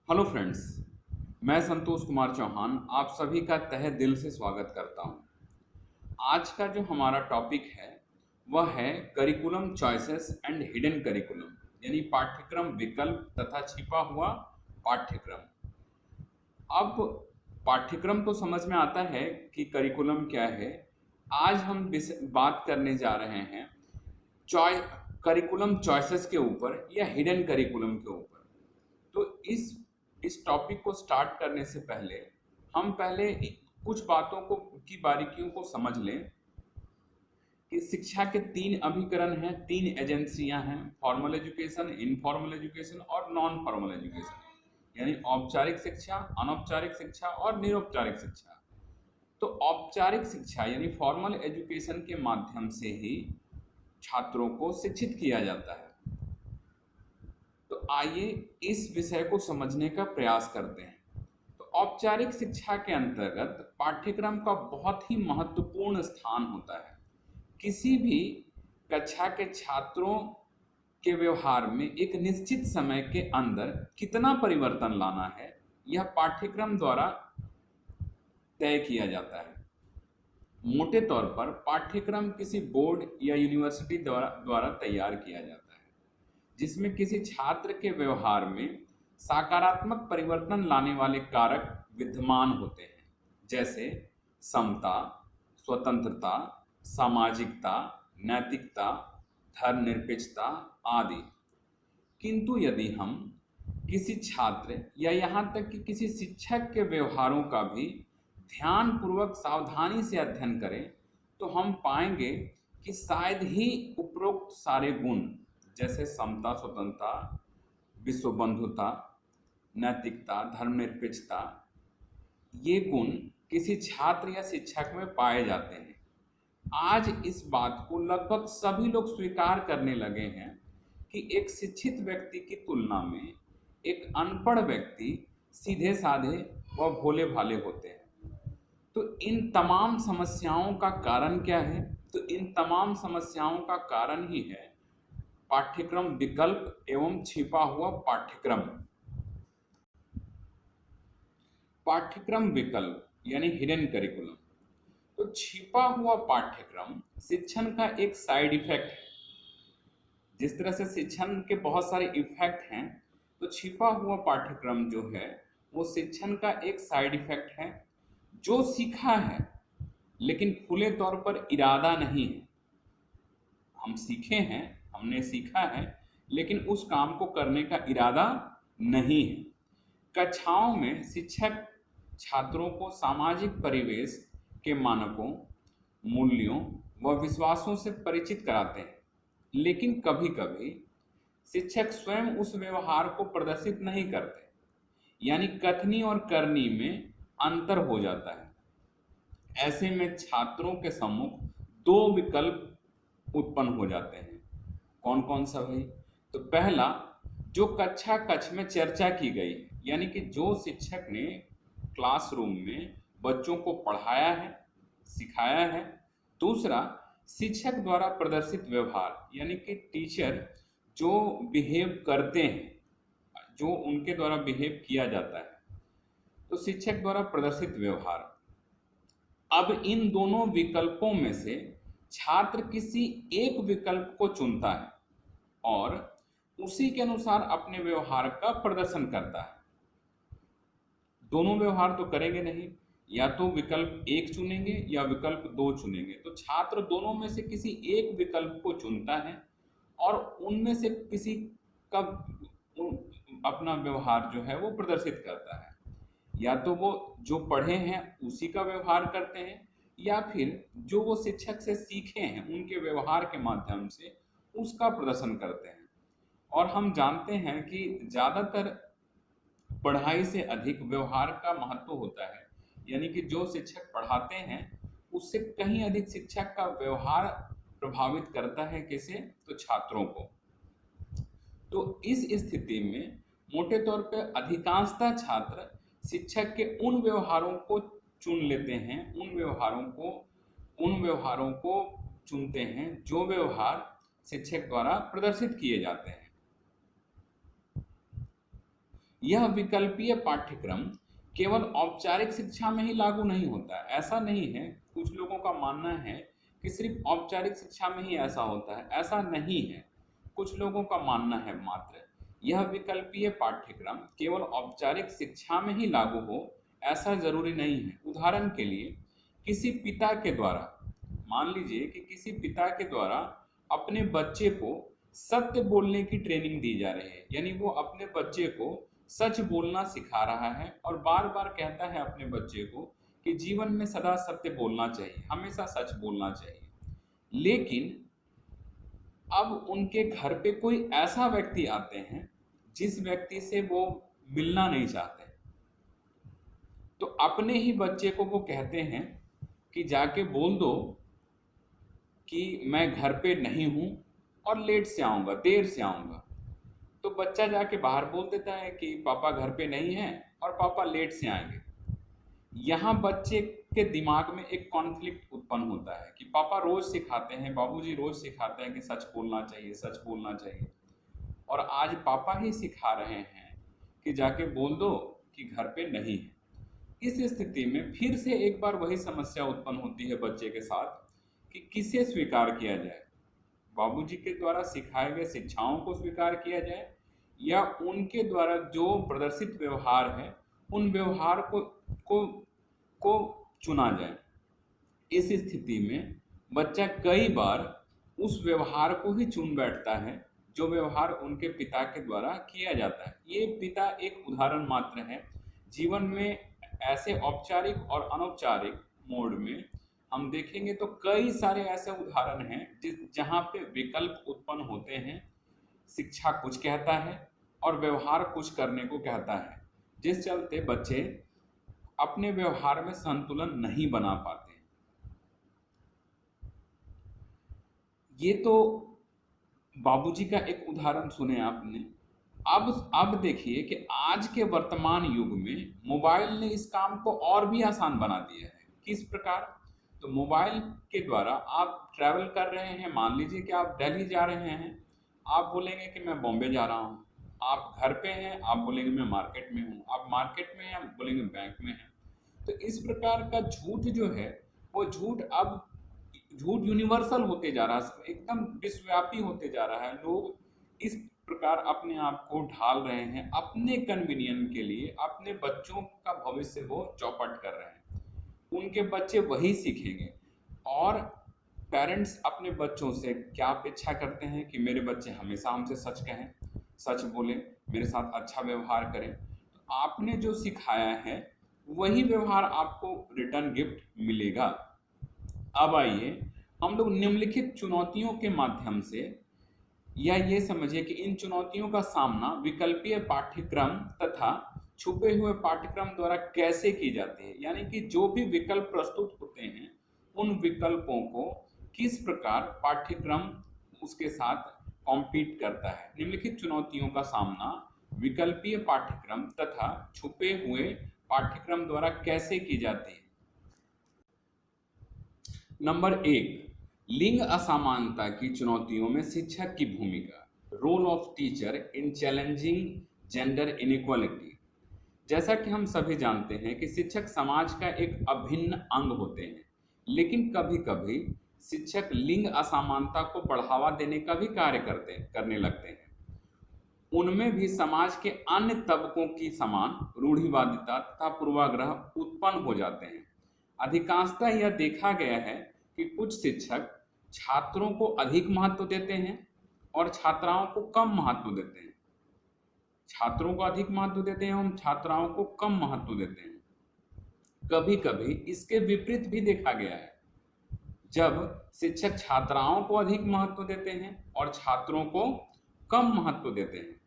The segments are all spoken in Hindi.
Hello friends. मैं संतोष कुमार चौहान आप सभी का तहे दिल से स्वागत करता हूं। आज का जो हमारा टॉपिक है वह है curriculum choices and hidden curriculum, यानी पाठ्यक्रम विकल्प तथा छिपा हुआ पाठ्यक्रम। अब पाठ्यक्रम तो समझ में आता है कि करिकुलम क्या है। आज हम बात करने जा रहे हैं चॉइस करिकुलम चॉइसेस के ऊपर या हिडन करिकुलम के ऊपर। तो इस टॉपिक को स्टार्ट करने से पहले हम पहले कुछ बातों को की बारीकियों को समझ लें कि शिक्षा के तीन अभिकरण हैं, तीन एजेंसियां हैं: फॉर्मल एजुकेशन, इनफॉर्मल एजुकेशन और नॉन फॉर्मल एजुकेशन, यानी औपचारिक शिक्षा, अनौपचारिक शिक्षा और निरौपचारिक शिक्षा। तो औपचारिक शिक्षा यानी फॉर्मल एजुकेशन के माध्यम से ही छात्रों को शिक्षित किया जाता है। तो आइए इस विषय को समझने का प्रयास करते हैं। तो औपचारिक शिक्षा के अंतर्गत पाठ्यक्रम का बहुत ही महत्वपूर्ण स्थान होता है। किसी भी कक्षा के छात्रों के व्यवहार में एक निश्चित समय के अंदर कितना परिवर्तन लाना है, यह पाठ्यक्रम द्वारा तय किया जाता है। मोटे तौर पर पाठ्यक्रम किसी बोर्ड या यूनिवर्सिटी द्वारा तैयार किया जाता है, जिसमें किसी छात्र के व्यवहार में सकारात्मक परिवर्तन लाने वाले कारक विद्यमान होते हैं, जैसे समता, स्वतंत्रता, सामाजिकता, नैतिकता, धर्मनिरपेक्षता आदि। किंतु यदि हम किसी छात्र या यहाँ तक कि किसी शिक्षक के व्यवहारों का भी ध्यानपूर्वक सावधानी से अध्ययन करें तो हम पाएंगे कि शायद ही उपरोक्त सारे गुण, जैसे समता, स्वतंत्रता, विश्व बंधुता, नैतिकता, धर्मनिरपेक्षता, ये गुण किसी छात्र या शिक्षक में पाए जाते हैं। आज इस बात को लगभग सभी लोग स्वीकार करने लगे हैं कि एक शिक्षित व्यक्ति की तुलना में एक अनपढ़ व्यक्ति सीधे साधे व भोले भाले होते हैं। तो इन तमाम समस्याओं का कारण क्या है? तो इन तमाम समस्याओं का कारण ही है पाठ्यक्रम विकल्प एवं छिपा हुआ पाठ्यक्रम। पाठ्यक्रम विकल्प यानी हिडन करिकुलम। तो छिपा हुआ पाठ्यक्रम शिक्षण का एक साइड इफेक्ट है। जिस तरह से शिक्षण के बहुत सारे इफेक्ट हैं, तो छिपा हुआ पाठ्यक्रम जो है वो शिक्षण का एक साइड इफेक्ट है। जो सीखा है लेकिन खुले तौर पर इरादा नहीं है। हम सीखे हैं, हमने सीखा है, लेकिन उस काम को करने का इरादा नहीं है। कक्षाओं में शिक्षक छात्रों को सामाजिक परिवेश के मानकों, मूल्यों व विश्वासों से परिचित कराते हैं, लेकिन कभी-कभी शिक्षक स्वयं उस व्यवहार को प्रदर्शित नहीं करते, यानी कथनी और करनी में अंतर हो जाता है। ऐसे में छात्रों के सम्मुख दो विकल्प उत्पन्न हो जाते हैं। कौन कौन सा भाई? तो पहला, जो कक्षा कक्ष में चर्चा की गई, यानी कि जो शिक्षक ने क्लासरूम में बच्चों को पढ़ाया है, सिखाया है। दूसरा, शिक्षक द्वारा प्रदर्शित व्यवहार, यानी कि टीचर जो बिहेव करते हैं, जो उनके द्वारा बिहेव किया जाता है, तो शिक्षक द्वारा प्रदर्शित व्यवहार। अब इन दोनों विकल्पों में से छात्र किसी एक विकल्प को चुनता है और उसी के अनुसार अपने व्यवहार का प्रदर्शन करता है। दोनों व्यवहार तो करेंगे नहीं, या तो विकल्प एक चुनेंगे या विकल्प दो चुनेंगे। तो छात्र दोनों में से किसी एक विकल्प को चुनता है और उनमें से किसी का अपना व्यवहार जो है वो प्रदर्शित करता है। या तो वो जो पढ़े हैं उसी का व्यवहार करते हैं, या फिर जो वो शिक्षक से सीखे हैं उनके व्यवहार के माध्यम से उसका प्रदर्शन करते हैं। और हम जानते हैं कि ज़्यादातर पढ़ाई से अधिक व्यवहार का महत्व होता है, यानी कि जो शिक्षक पढ़ाते हैं उससे कहीं अधिक शिक्षक का व्यवहार प्रभावित करता है किसे? तो छात्रों को। तो इस स्थिति में मोटे तौर पर अधिकांशतः छात्र शिक्षक के उन व्यवहारों को चुन लेते हैं, उन व्यवहारों को चुनते हैं जो व्यवहार शिक्षक द्वारा प्रदर्शित किए जाते हैं। यह विकल्पीय पाठ्यक्रम केवल औपचारिक शिक्षा में ही लागू नहीं होता है, ऐसा नहीं है। कुछ लोगों का मानना है कि सिर्फ औपचारिक शिक्षा में ही ऐसा होता है, ऐसा नहीं है। कुछ लोगों का मानना है मात्र यह विकल्पीय पाठ्यक्रम केवल औपचारिक शिक्षा में ही लागू हो, ऐसा जरूरी नहीं है। उदाहरण के लिए किसी पिता के द्वारा, मान लीजिए कि किसी पिता के द्वारा अपने बच्चे को सत्य बोलने की ट्रेनिंग दी जा रही है, यानी वो अपने बच्चे को सच बोलना सिखा रहा है और बार बार कहता है अपने बच्चे को कि जीवन में सदा सत्य बोलना चाहिए, हमेशा सच बोलना चाहिए। लेकिन अब उनके घर पे कोई ऐसा व्यक्ति आते हैं जिस व्यक्ति से वो मिलना नहीं चाहते, तो अपने ही बच्चे को वो कहते हैं कि जाके बोल दो कि मैं घर पे नहीं हूं और लेट से आऊंगा, देर से आऊंगा। तो बच्चा जाके बाहर बोल देता है कि पापा घर पे नहीं है और पापा लेट से आएंगे। यहाँ बच्चे के दिमाग में एक कॉन्फ्लिक्ट उत्पन्न होता है कि पापा रोज सिखाते हैं, बाबूजी रोज सिखाते हैं कि सच बोलना चाहिए, सच बोलना चाहिए, और आज पापा ही सिखा रहे हैं कि जाके बोल दो कि घर पे नहीं है। इस स्थिति में फिर से एक बार वही समस्या उत्पन्न होती है बच्चे के साथ कि किसे स्वीकार किया जाए, बाबूजी के द्वारा सिखाए गए शिक्षाओं को स्वीकार किया जाए या उनके द्वारा जो प्रदर्शित व्यवहार है उन व्यवहार को को चुना जाए। इस स्थिति में बच्चा कई बार उस व्यवहार को ही चुन बैठता है जो व्यवहार उनके पिता के द्वारा किया जाता है। ये पिता एक उदाहरण मात्र है। जीवन में ऐसे औपचारिक और अनौपचारिक मोड में हम देखेंगे तो कई सारे ऐसे उदाहरण हैं जहाँ पे विकल्प उत्पन्न होते हैं। शिक्षा कुछ कहता है और व्यवहार कुछ करने को कहता है, जिस चलते बच्चे अपने व्यवहार में संतुलन नहीं बना पाते। ये तो बाबूजी का एक उदाहरण सुने आपने। अब देखिए कि आज के वर्तमान युग में मोबाइल ने इस काम को और भी आसान बना दिया है। किस प्रकार? तो मोबाइल के द्वारा आप ट्रैवल कर रहे हैं, मान लीजिए कि आप दिल्ली जा रहे हैं, आप बोलेंगे कि मैं बॉम्बे जा रहा हूँ। आप घर पे हैं, आप बोलेंगे मैं मार्केट में हूँ। आप मार्केट में हैं, आप बोलेंगे बैंक में हैं। तो इस प्रकार का झूठ जो है वो झूठ यूनिवर्सल होते जा रहा है, एकदम विश्वव्यापी होते जा रहा है। लोग इस प्रकार अपने आप को ढाल रहे हैं अपने कन्वीनियंस के लिए, अपने बच्चों का भविष्य वो चौपट कर रहे हैं। उनके बच्चे वही सीखेंगे और पेरेंट्स अपने बच्चों से क्या अपेक्षा करते हैं कि मेरे बच्चे हमेशा हमसे सच कहें, सच बोले, मेरे साथ अच्छा व्यवहार करें। तो आपने जो सिखाया है वही व्यवहार आपको रिटर्न गिफ्ट मिलेगा। अब आइए हम लोग निम्नलिखित चुनौतियों के माध्यम से, या ये समझिए कि इन चुनौतियों का सामना विकल्पीय पाठ्यक्रम तथा छुपे हुए पाठ्यक्रम द्वारा कैसे की जाती है, यानी कि जो भी विकल्प प्रस्तुत होते हैं उन विकल्पों को किस प्रकार पाठ्यक्रम उसके साथ कॉम्पीट करता है। निम्नलिखित चुनौतियों का सामना विकल्पीय पाठ्यक्रम तथा छुपे हुए पाठ्यक्रम द्वारा कैसे की जाती है। नंबर 1, लिंग असमानता की चुनौतियों में शिक्षक की भूमिका, role of teacher in challenging gender inequality. जैसा कि हम सभी जानते हैं कि शिक्षक समाज का एक अभिन्न अंग होते हैं, लेकिन कभी-कभी शिक्षक लिंग असमानता को बढ़ावा देने का भी कार्य करने लगते हैं। उनमें भी समाज के अन्य तबकों की समान रूढ़िवादिता तथा पूर्वाग्रह उत्पन्न हो जाते हैं। अधिकांशतः यह देखा गया है कि कुछ शिक्षक छात्रों को अधिक महत्व देते हैं और छात्राओं को कम महत्व देते हैं। छात्रों को अधिक महत्व देते हैं और छात्राओं को कम महत्व देते हैं। कभी कभी इसके विपरीत भी देखा गया है, जब शिक्षक छात्राओं को अधिक महत्व देते हैं और छात्रों को कम महत्व देते हैं।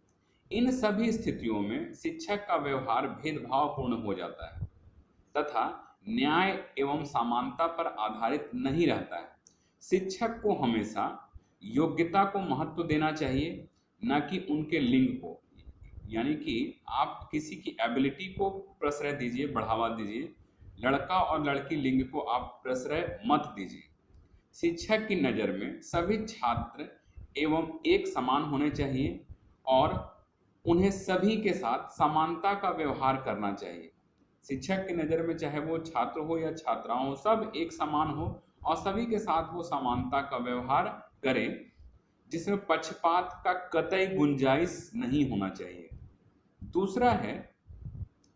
इन सभी स्थितियों में शिक्षक का व्यवहार भेदभावपूर्ण हो जाता है तथा न्याय एवं समानता पर आधारित नहीं रहता है। शिक्षक को हमेशा योग्यता को महत्व देना चाहिए, न कि उनके लिंग को। यानी कि आप किसी की एबिलिटी को प्रश्रय दीजिए, बढ़ावा दीजिए, लड़का और लड़की लिंग को आप प्रश्रय मत दीजिए। शिक्षक की नज़र में सभी छात्र एवं एक समान होने चाहिए और उन्हें सभी के साथ समानता का व्यवहार करना चाहिए। शिक्षक की नज़र में चाहे वो छात्र हो या छात्राओं हो, सब एक समान हो और सभी के साथ वो समानता का व्यवहार करें, जिसमें पक्षपात का कतई गुंजाइश नहीं होना चाहिए। दूसरा है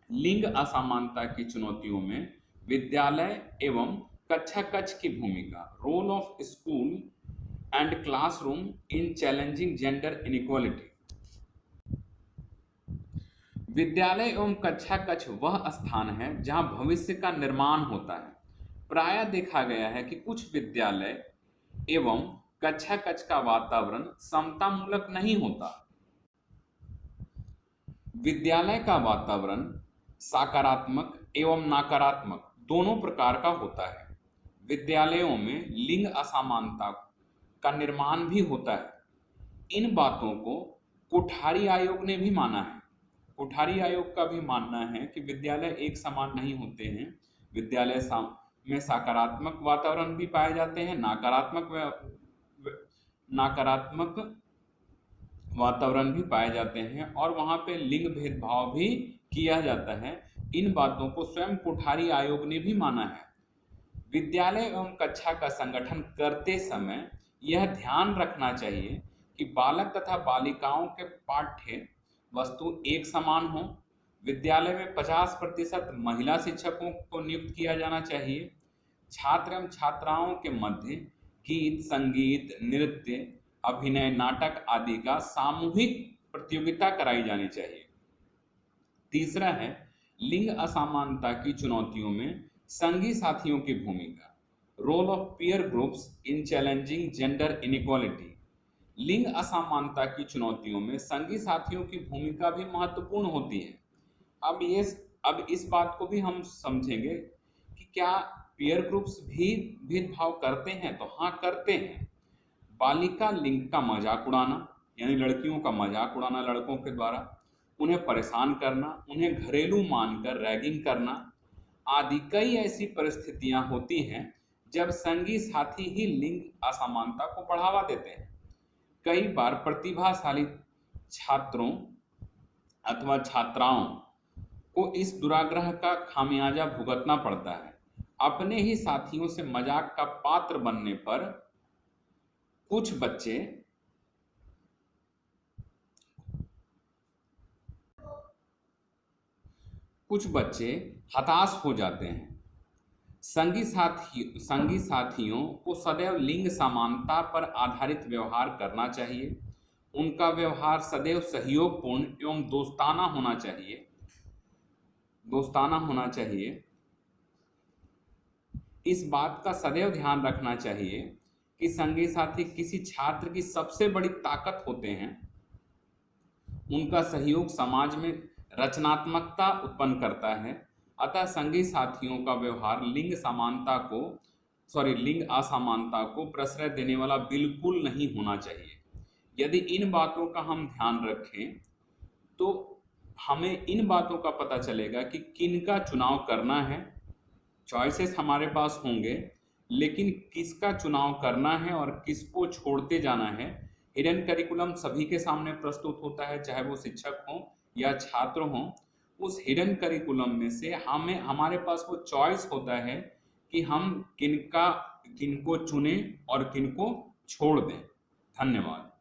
लिंग असमानता की चुनौतियों में विद्यालय एवं कक्षा कक्ष की भूमिका, role of school and classroom in challenging gender inequality. विद्यालय एवं कक्षा कक्ष वह स्थान है जहां भविष्य का निर्माण होता है। प्रायः देखा गया है कि कुछ विद्यालय एवं कक्षा कक्ष का वातावरण समतामूलक नहीं होता। विद्यालय का वातावरण सकारात्मक एवं नकारात्मक दोनों प्रकार का होता है। विद्यालयों में लिंग असमानता का निर्माण भी होता है। इन बातों को कोठारी आयोग ने भी माना है। कोठारी आयोग का भी मानना है कि विद्यालय एक समान नहीं होते हैं। विद्यालय में सकारात्मक वातावरण भी पाए जाते हैं, नकारात्मक वातावरण भी पाए जाते हैं और वहां पे लिंग भेदभाव भी किया जाता है। इन बातों को स्वयं कोठारी आयोग ने भी माना है। विद्यालय एवं कक्षा का संगठन करते समय यह ध्यान रखना चाहिए कि बालक तथा बालिकाओं के पाठ्य वस्तु एक समान हो। विद्यालय में 50% महिला शिक्षकों को नियुक्त किया जाना चाहिए। छात्र एवं छात्राओं के मध्य गीत, संगीत, नृत्य, अभिनय, नाटक आदि का सामूहिक प्रतियोगिता कराई जानी चाहिए। तीसरा है लिंग असमानता की चुनौतियों में संगी साथियों की भूमिका, role of peer groups in challenging gender inequality. लिंग असमानता की चुनौतियों में संगी साथियों की भूमिका भी महत्वपूर्ण होती है। अब इस बात को भी हम समझेंगे कि क्या पीयर ग्रुप्स भी भेदभाव करते हैं? तो हाँ, करते हैं। बालिका लिंग का मजाक उड़ाना, यानी लड़कियों का मजाक उड़ाना लड़कों के द्वारा, उन्हें परेशान करना, उन्हें घरेलू मानकर रैगिंग करना आदि कई ऐसी परिस्थितियां होती हैं जब संगी साथी ही लिंग असमानता को बढ़ावा देते हैं। कई बार प्रतिभाशाली छात्रों अथवा छात्राओं को इस दुराग्रह का खामियाजा भुगतना पड़ता है। अपने ही साथियों से मजाक का पात्र बनने पर कुछ बच्चे हताश हो जाते हैं। संगी साथियों को सदैव लिंग समानता पर आधारित व्यवहार करना चाहिए। उनका व्यवहार सदैव सहयोगपूर्ण एवं दोस्ताना होना चाहिए। इस बात का सदैव ध्यान रखना चाहिए कि संगी साथी किसी छात्र की सबसे बड़ी ताकत होते हैं। उनका सहयोग समाज में रचनात्मकता उत्पन्न करता है। अतः संगी साथियों का व्यवहार लिंग असमानता को प्रश्रय देने वाला बिल्कुल नहीं होना चाहिए। यदि इन बातों का हम ध्यान रखें तो हमें इन बातों का पता चलेगा कि किनका चुनाव करना है। चॉइसेस हमारे पास होंगे, लेकिन किसका चुनाव करना है और किसको छोड़ते जाना है, हिडन करिकुलम सभी के सामने प्रस्तुत होता है, चाहे वो शिक्षक हो या छात्र हो। उस हिडन करिकुलम में से हमारे पास वो चॉइस होता है कि हम किनको चुनें और किनको छोड़ दें। धन्यवाद।